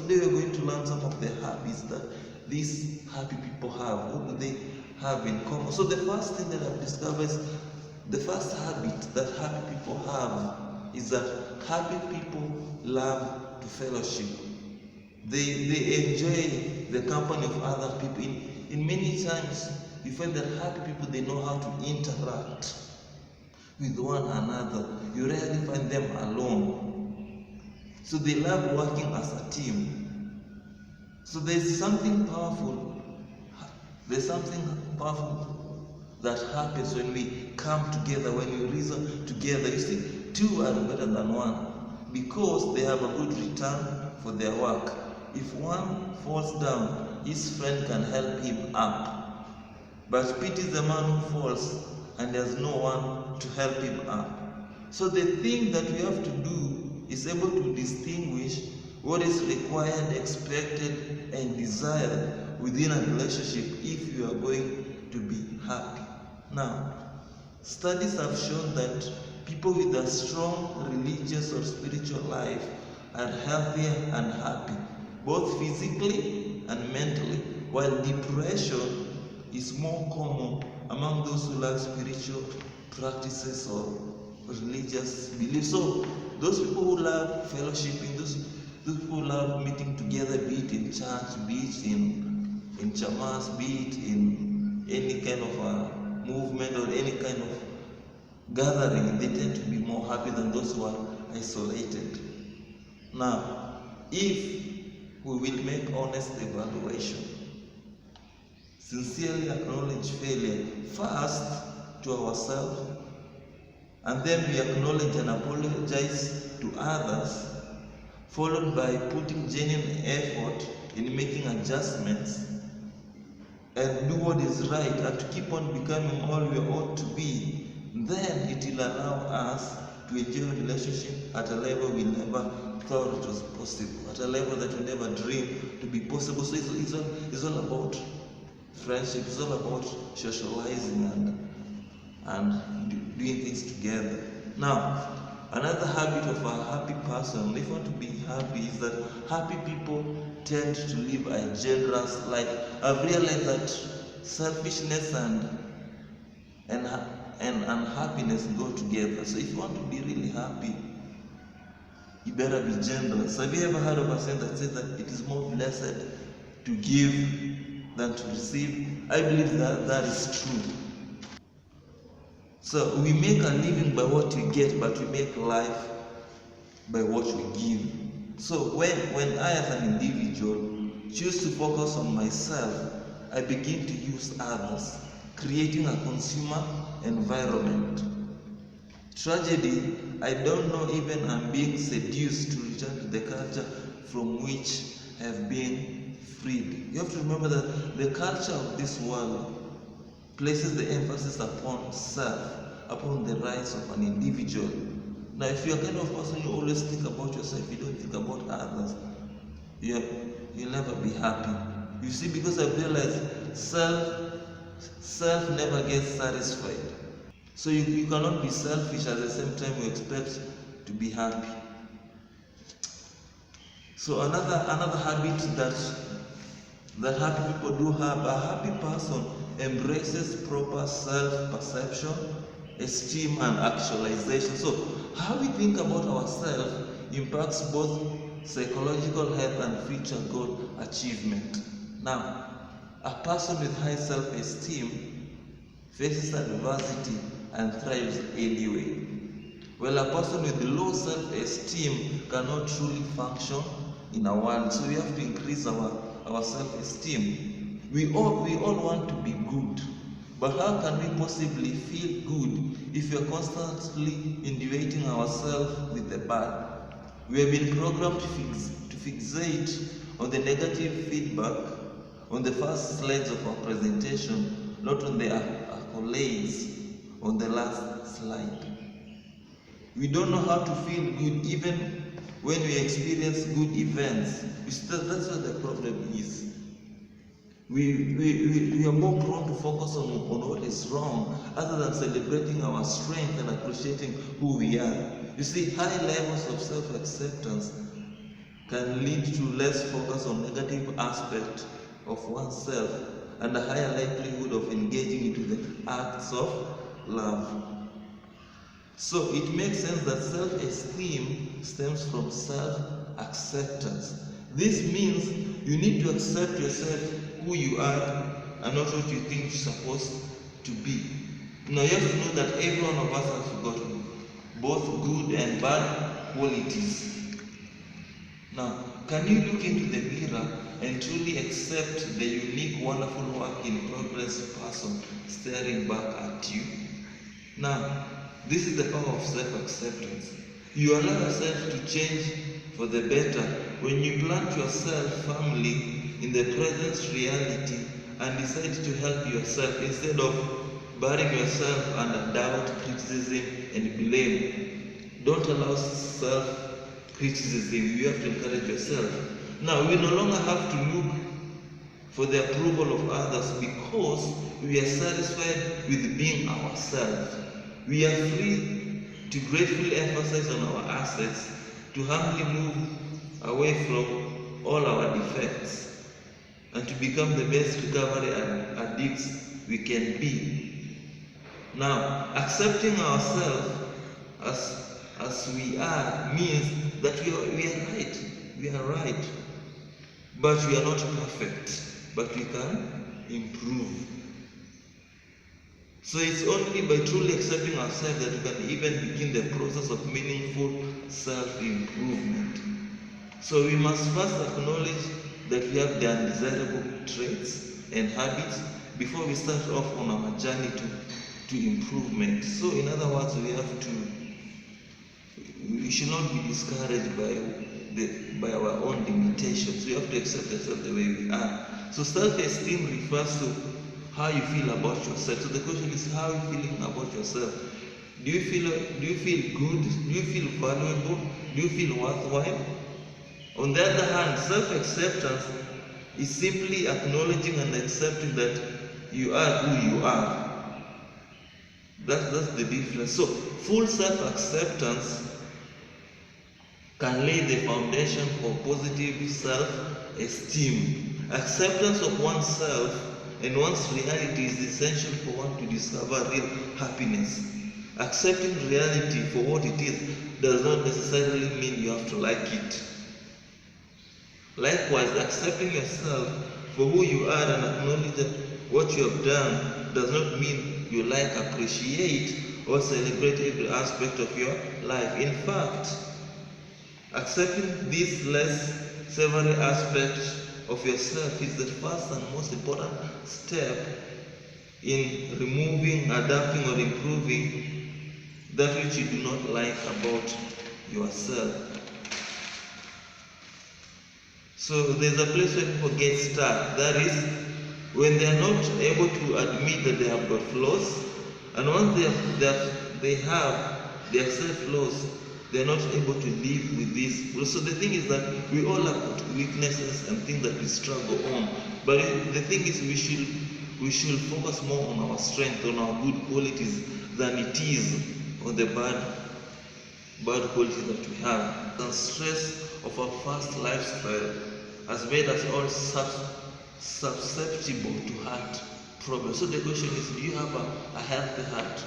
today we're going to learn some of the habits that these happy people have. What do they have in common? So the first thing that I've discovered is the first habit that happy people have is that happy people love to fellowship. They enjoy the company of other people. In many times, you find that happy people, they know how to interact with one another. You rarely find them alone. So they love working as a team. So there's something powerful. There's something powerful that happens when we come together, when we reason together. You see, two are better than one because they have a good return for their work. If one falls down, his friend can help him up. But pity the man who falls and there's no one to help him up. So the thing that we have to do is able to distinguish what is required, expected, and desired within a relationship if you are going to be happy. Now, studies have shown that people with a strong religious or spiritual life are healthier and happy, both physically and mentally, while depression is more common among those who lack spiritual practices or religious beliefs. So those people who love fellowshipping, those people who love meeting together, be it in church, be it in chamas, be it in any kind of a movement or any kind of gathering, they tend to be more happy than those who are isolated. Now, if we will make honest evaluation, sincerely acknowledge failure first to ourselves, and then we acknowledge and apologize to others, followed by putting genuine effort in making adjustments and do what is right and to keep on becoming all we ought to be, then it will allow us to enjoy a relationship at a level we never thought it was possible, at a level that we never dreamed to be possible. So it's all about friendship, it's all about socializing and doing things together. Now, another habit of a happy person, if you want to be happy, is that happy people tend to live a generous life. I've realized that selfishness and unhappiness go together. So if you want to be really happy, you better be generous. Have you ever heard of a saying that says that it is more blessed to give than to receive? I believe that is true. So we make a living by what we get, but we make life by what we give. So when I as an individual choose to focus on myself, I begin to use others, creating a consumer environment. Tragedy, I don't know even I'm being seduced to return to the culture from which I have been freed. You have to remember that the culture of this world places the emphasis upon self, upon the rights of an individual. Now, if you're a kind of person who always think about yourself, you don't think about others, you'll never be happy. You see, because I've realized self never gets satisfied. So you cannot be selfish at the same time you expect to be happy. So another habit that happy people do have, a happy person embraces proper self-perception, esteem, and actualization. So how we think about ourselves impacts both psychological health and future goal achievement. Now, a person with high self-esteem faces adversity and thrives anyway, while a person with low self-esteem cannot truly function in a world. So we have to increase our self-esteem. We all want to be good, but how can we possibly feel good if we are constantly individuating ourselves with the bad? We have been programmed to fixate on the negative feedback on the first slides of our presentation, not on the accolades on the last slide. We don't know how to feel good even when we experience good events. That's what the problem is. We are more prone to focus on what is wrong other than celebrating our strength and appreciating who we are. You see, high levels of self-acceptance can lead to less focus on negative aspects of oneself and a higher likelihood of engaging into the acts of love. So it makes sense that self-esteem stems from self-acceptance. This means you need to accept yourself, who you are, and not what you think you're supposed to be. Now you have to know that every one of us has got both good and bad qualities. Now, can you look into the mirror and truly accept the unique, wonderful work in progress person staring back at you? Now, this is the power of self-acceptance. You allow yourself to change for the better when you plant yourself firmly in the present reality and decide to help yourself instead of burying yourself under doubt, criticism, and blame. Don't allow self-criticism. You have to encourage yourself. Now, we no longer have to look for the approval of others because we are satisfied with being ourselves. We are free to gratefully emphasize on our assets, to humbly move away from all our defects, and to become the best recovery addicts we can be. Now, accepting ourselves as we are means that we are right, but we are not perfect, but we can improve. So it's only by truly accepting ourselves that we can even begin the process of meaningful self-improvement. So we must first acknowledge that we have the undesirable traits and habits before we start off on our journey to improvement. So in other words, we should not be discouraged by our own limitations. We have to accept ourselves the way we are. So self-esteem refers to how you feel about yourself. So the question is, how are you feeling about yourself? Do you feel good? Do you feel valuable? Do you feel worthwhile? On the other hand, self-acceptance is simply acknowledging and accepting that you are who you are. That's the difference. So full self-acceptance can lay the foundation for positive self-esteem. Acceptance of oneself and one's reality is essential for one to discover real happiness. Accepting reality for what it is does not necessarily mean you have to like it. Likewise, accepting yourself for who you are and acknowledging that what you have done does not mean you like, appreciate, or celebrate every aspect of your life. In fact, accepting these less savory aspects of yourself is the first and most important step in removing, adapting, or improving that which you do not like about yourself. So there's a place where people get stuck. That is, when they are not able to admit that they have got flaws, and once they have their self-flaws, they are not able to live with this. So the thing is that we all have weaknesses and things that we struggle on. But the thing is, we should focus more on our strength, on our good qualities, than it is on the bad qualities that we have. The stress of our fast lifestyle has made us all susceptible to heart problems. So the question is, do you have a healthy heart?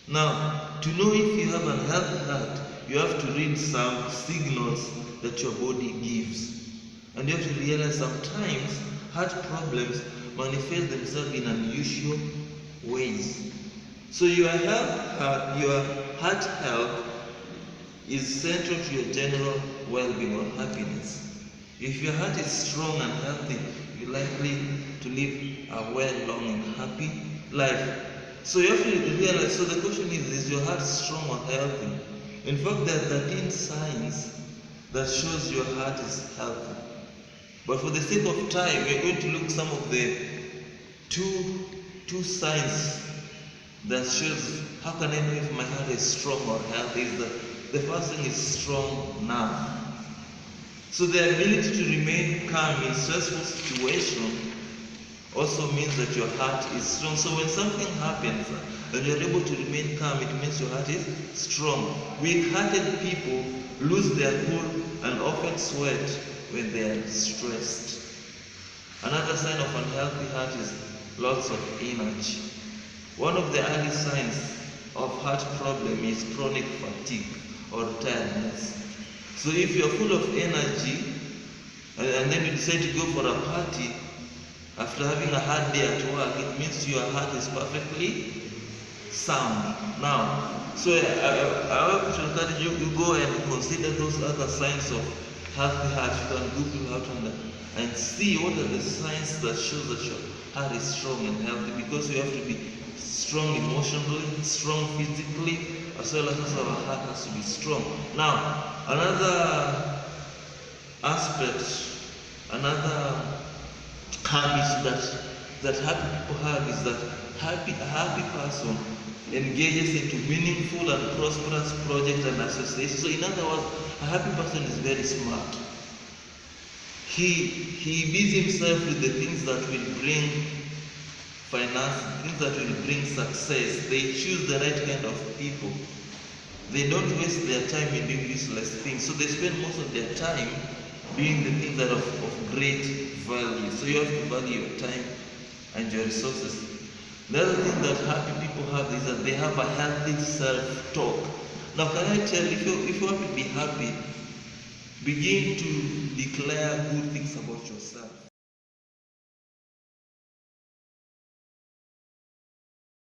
Now, to know if you have a healthy heart, you have to read some signals that your body gives. And you have to realize sometimes heart problems manifest themselves in unusual ways. So your heart health is central to your general well-being or happiness. If your heart is strong and healthy, you're likely to live a well, long, and happy life. So you have to realize, so the question is your heart strong or healthy? In fact, there are 13 signs that shows your heart is healthy. But for the sake of time, we're going to look at some of the two signs that shows how can I know if my heart is strong or healthy. The first thing is strong nerve. So the ability to remain calm in stressful situations also means that your heart is strong. So when something happens, When you're able to remain calm, it means your heart is strong. Weak-hearted people lose their cool and often sweat when they are stressed. Another sign of unhealthy heart is loss of energy. One of the early signs of heart problem is chronic fatigue or tiredness. So if you're full of energy and then you decide to go for a party after having a hard day at work, it means your heart is perfectly sound. Now, so I want to encourage you to go and consider those other signs of healthy heart. You can Google out and see what are the signs that show that your heart is strong and healthy, because you have to be strong emotionally, strong physically, as well as our heart has to be strong. Now, another aspect, another habit that happy people have is that a happy person engages into meaningful and prosperous projects and associations. So in other words, a happy person is very smart. He busies himself with the things that will bring finance, things that will bring success. They choose the right kind of people. They don't waste their time in doing useless things. So they spend most of their time doing the things that are of great value. So you have to value your time and your resources. The other thing that happy people have is that they have a healthy self-talk. Now, can I tell you, if you want to be happy, begin to declare good things about yourself.